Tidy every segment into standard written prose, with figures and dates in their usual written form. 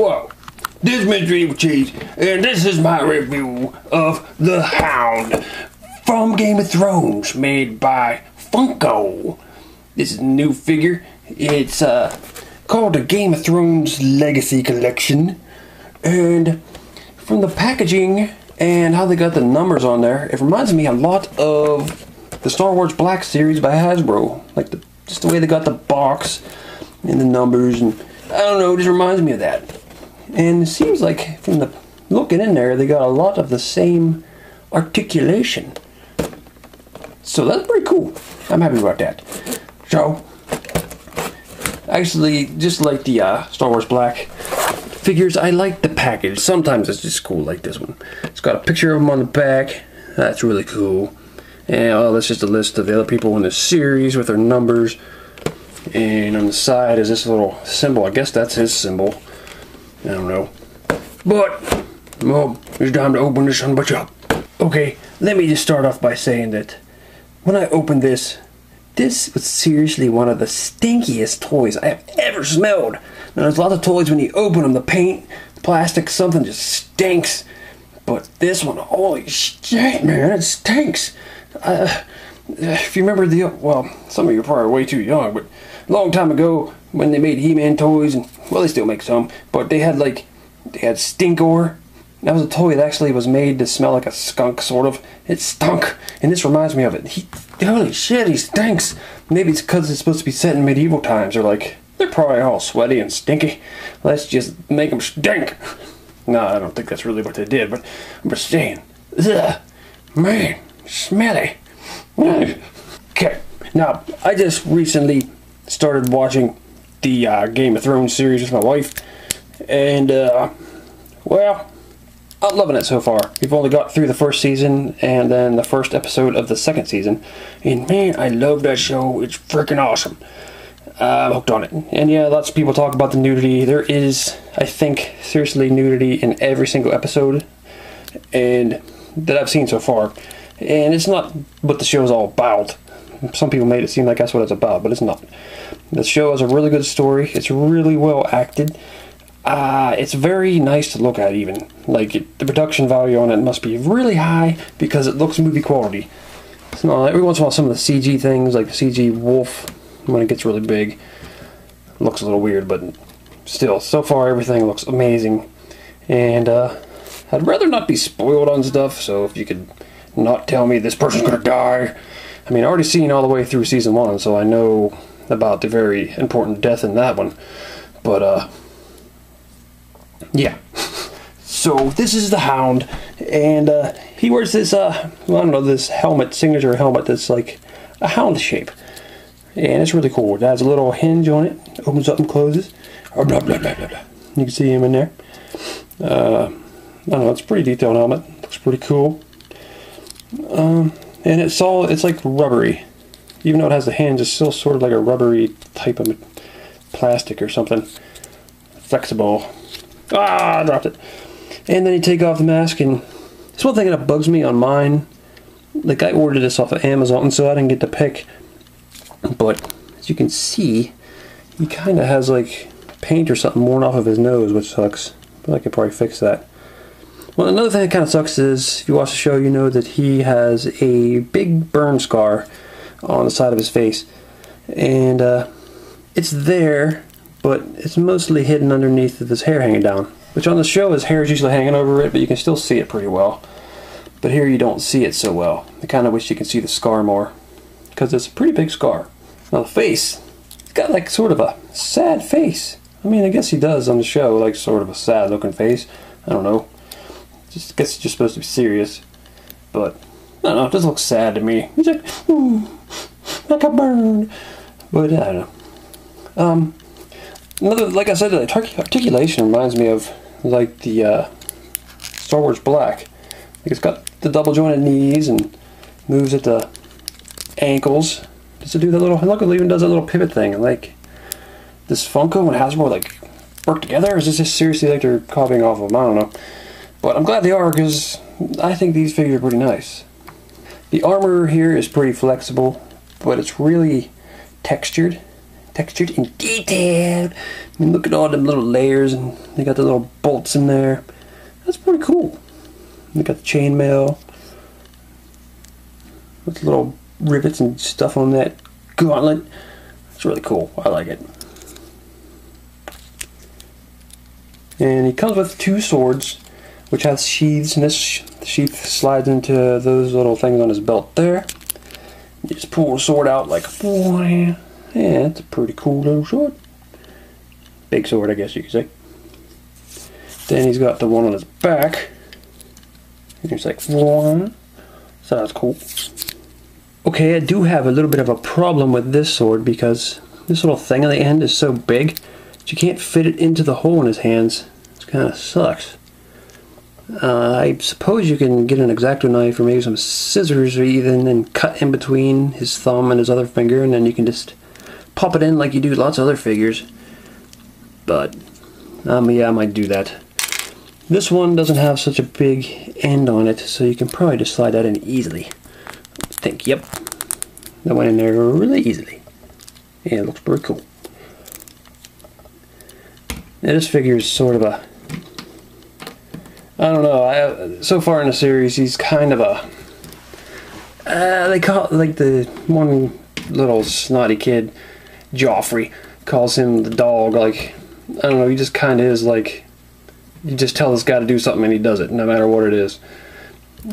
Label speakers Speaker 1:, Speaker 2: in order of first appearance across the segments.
Speaker 1: Whoa, this is Mr. Evilcheese, and this is my review of the Hound from Game of Thrones, made by Funko. This is a new figure. It's called the Game of Thrones Legacy Collection, and from the packaging and how they got the numbers on there, it reminds me a lot of the Star Wars Black series by Hasbro. Like just the way they got the box and the numbers, and I don't know, it just reminds me of that. And it seems like from the looking in there, they got a lot of the same articulation. So that's pretty cool. I'm happy about that. So, actually, just like the Star Wars Black figures, I like the package. Sometimes it's just cool, like this one. It's got a picture of them on the back. That's really cool. And oh, that's just a list of the other people in the series with their numbers. And on the side is this little symbol. I guess that's his symbol. I don't know. But, well, it's time to open this son of a bitch up. Okay, let me just start off by saying that when I opened this was seriously one of the stinkiest toys I have ever smelled. Now, there's a lot of toys when you open them, the paint, the plastic, something just stinks. But this one, holy shit, man, it stinks. If you remember well, some of you are probably way too young, but a long time ago when they made He-Man toys, and well, they still make some, but they had Stinkor. That was a toy that actually was made to smell like a skunk, sort of. It stunk, and this reminds me of it. Holy shit, he stinks. Maybe it's because it's supposed to be set in medieval times. They're probably all sweaty and stinky. Let's just make them stink. No, I don't think that's really what they did, but I'm just saying. Ugh, man, smelly. Okay, now, I just recently started watching the Game of Thrones series with my wife, and, well, I'm loving it so far. We've only got through the first season, and then the first episode of the second season, and man, I love that show. It's freaking awesome. I'm hooked on it. And yeah, lots of people talk about the nudity. There is, I think, seriously nudity in every single episode and that I've seen so far. And it's not what the show is all about. Some people made it seem like that's what it's about, but it's not. The show has a really good story. It's really well acted. It's very nice to look at even. The production value on it must be really high because it looks movie quality. It's not, every once in a while some of the CG things, like the CG wolf, when it gets really big, looks a little weird, but still, so far everything looks amazing. And I'd rather not be spoiled on stuff, so if you could not tell me this person's gonna die. I mean, I already seen all the way through season 1, so I know about the very important death in that one. But yeah. So this is the Hound, and he wears this well, I don't know, this helmet, signature helmet that's like a hound shape. And it's really cool. It has a little hinge on it, opens up and closes. Blah, blah, blah, blah, blah. You can see him in there. I don't know, it's a pretty detailed helmet. Looks pretty cool. And it's like rubbery. Even though it has the hinge, it's still sort of like a rubbery type of plastic or something. Flexible. I dropped it. And then you take off the mask, and it's one thing that bugs me on mine. Like, I ordered this off of Amazon, so I didn't get to pick. But as you can see, he kind of has like paint or something worn off of his nose, which sucks. But I could probably fix that. Well, another thing that kind of sucks is, if you watch the show, you know that he has a big burn scar on the side of his face. And it's there, but it's mostly hidden underneath his hair hanging down. Which on the show, his hair is usually hanging over it, but you can still see it pretty well. But here you don't see it so well. I kind of wish you could see the scar more, because it's a pretty big scar. Now the face, it's got like sort of a sad face. I mean, I guess he does on the show, like sort of a sad looking face. I don't know. I guess it's just supposed to be serious. But, I don't know, it doesn't look sad to me. He's like, like a bird. But, I don't know. Another, like I said, the articulation reminds me of like the Star Wars Black. Like, it's got the double jointed knees and moves at the ankles. Just to do that little, look, it even does that little pivot thing. Like, this Funko and Hasbro like work together, or is this just seriously like they're copying off of them? I don't know. But I'm glad they are, because I think these figures are pretty nice. The armor here is pretty flexible, but it's really textured. Textured and detailed. I mean, look at all them little layers, and they got the little bolts in there. That's pretty cool. They got the chainmail with little rivets and stuff on that gauntlet. It's really cool. I like it. And he comes with 2 swords, which have sheaths, and this sheath slides into those little things on his belt there. You just pull the sword out like, yeah, it's a pretty cool little sword. Big sword, I guess you could say. Then he's got the one on his back. It's like, so that's cool. Okay, I do have a little bit of a problem with this sword because this little thing on the end is so big that you can't fit it into the hole in his hands. It kind of sucks. I suppose you can get an X-Acto knife or maybe some scissors or even and cut in between his thumb and his other finger, and then you can just pop it in like you do lots of other figures. But yeah, I might do that. This one doesn't have such a big end on it, so you can probably just slide that in easily. I think, yep, that went in there really easily. Yeah, it looks pretty cool. Now this figure is sort of a, I don't know, so far in the series he's kind of a, they call it, like the one little snotty kid, Joffrey, calls him the dog. Like, I don't know, he just kind of is like, you just tell this guy to do something and he does it, no matter what it is.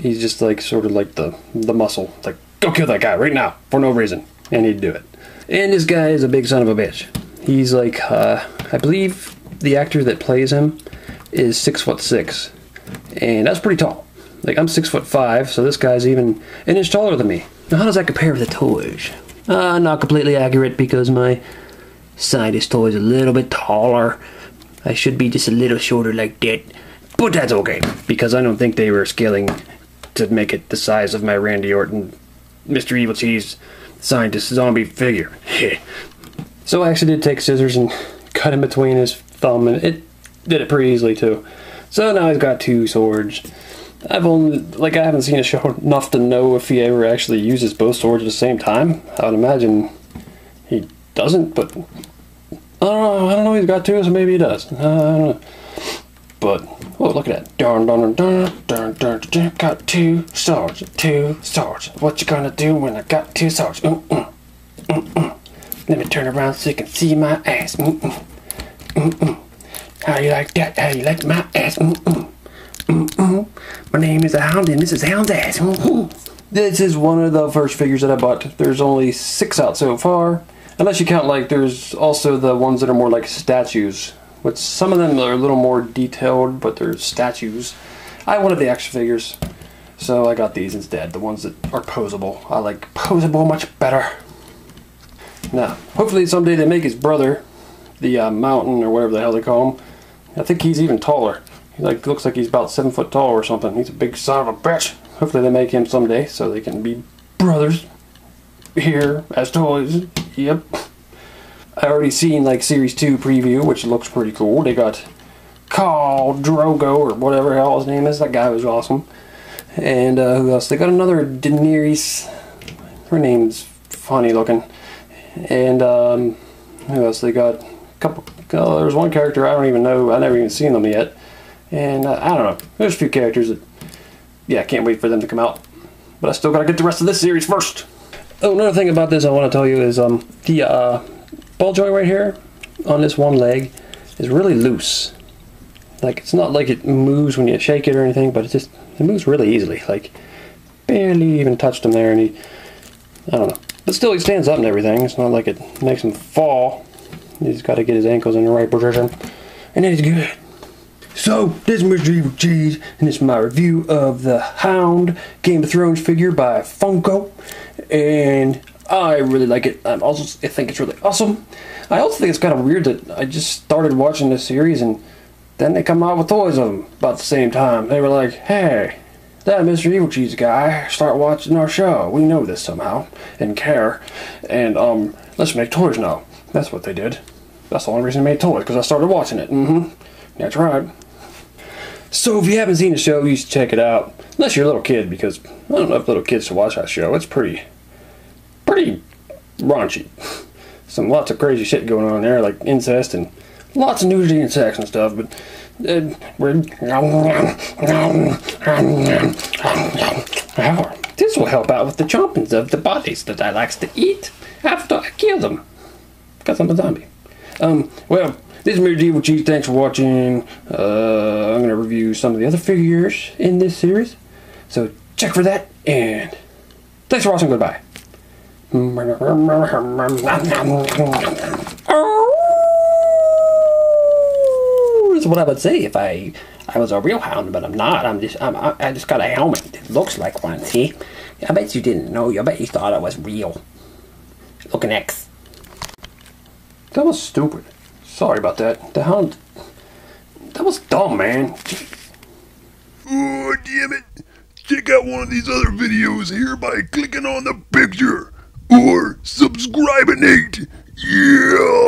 Speaker 1: He's just like, sort of like the muscle, like, go kill that guy right now, for no reason, and he'd do it. And this guy is a big son of a bitch. He's like, I believe the actor that plays him is 6'6", and that's pretty tall. Like, I'm 6'5", so this guy's even an inch taller than me. Now, how does that compare with the toys? Not completely accurate because my scientist toy is a little bit taller. I should be just a little shorter like that, but that's okay because I don't think they were scaling to make it the size of my Randy Orton, Mr. Evilcheese scientist zombie figure. So I actually did take scissors and cut in between his thumb, and it did it pretty easily too. So now he's got 2 swords. I haven't seen a show enough to know if he ever actually uses both swords at the same time. I would imagine he doesn't, but I don't know, he's got 2, so maybe he does. I don't know. But, oh, look at that. Dun, dun, dun, dun, dun, dun, got 2 swords, 2 swords. What you gonna do when I got 2 swords? Let me turn around so you can see my ass. How you like that? How you like my ass? My name is Hound, and this is Hound's ass. This is one of the first figures that I bought. There's only 6 out so far. Unless you count, like, there's also the ones that are more like statues. Which some of them are a little more detailed, but they're statues. I wanted the action figures, so I got these instead. The ones that are posable. I like posable much better. Now, hopefully someday they make his brother, the mountain or whatever the hell they call him. I think he's even taller. He looks like he's about 7 foot tall or something. He's a big son of a bitch. Hopefully they make him someday so they can be brothers here as toys. Yep. I already seen like Series 2 preview, which looks pretty cool. They got Khal Drogo or whatever the hell his name is. That guy was awesome. And who else? They got another Daenerys. Her name's funny looking. And who else? They got a couple. There's one character I don't even know. I never even seen them yet. And I don't know. There's a few characters that, yeah, I can't wait for them to come out. But I still gotta get the rest of this series first. Oh, another thing about this I want to tell you is the ball joint right here on this one leg is really loose. Like, it's not like it moves when you shake it or anything, but it moves really easily. Like, barely even touched him there, and I don't know. But still, he stands up and everything. It's not like it makes him fall. He's got to get his ankles in the right position, and then he's good. So, this is Mr. Evilcheese, and this is my review of the Hound Game of Thrones figure by Funko, and I really like it. I think it's really awesome. I also think it's kind of weird that I just started watching this series and then they come out with toys of them about the same time. They were like, hey, that Mr. Evilcheese guy, start watching our show. We know this somehow and care, and let's make toys now. That's what they did. That's the only reason they made toys, because I started watching it. That's right. So if you haven't seen the show, you should check it out. Unless you're a little kid, because I don't know if little kids should watch that show. It's pretty raunchy. lots of crazy shit going on there, like incest and lots of nudity and sex and stuff. But this will help out with the chompings of the bodies that I likes to eat after I kill them, because I'm a zombie. Well, this is Evilcheese. Thanks for watching. I'm gonna review some of the other figures in this series, so check for that. And thanks for watching. Goodbye. That's what I would say if I was a real hound, but I'm not. I just got a helmet that looks like one. See? I bet you didn't know. I bet you thought I was real. Looking X. That was stupid. Sorry about that. The hound. That was dumb, man.
Speaker 2: Oh, damn it. Check out one of these other videos here by clicking on the picture or subscribing. Yeah.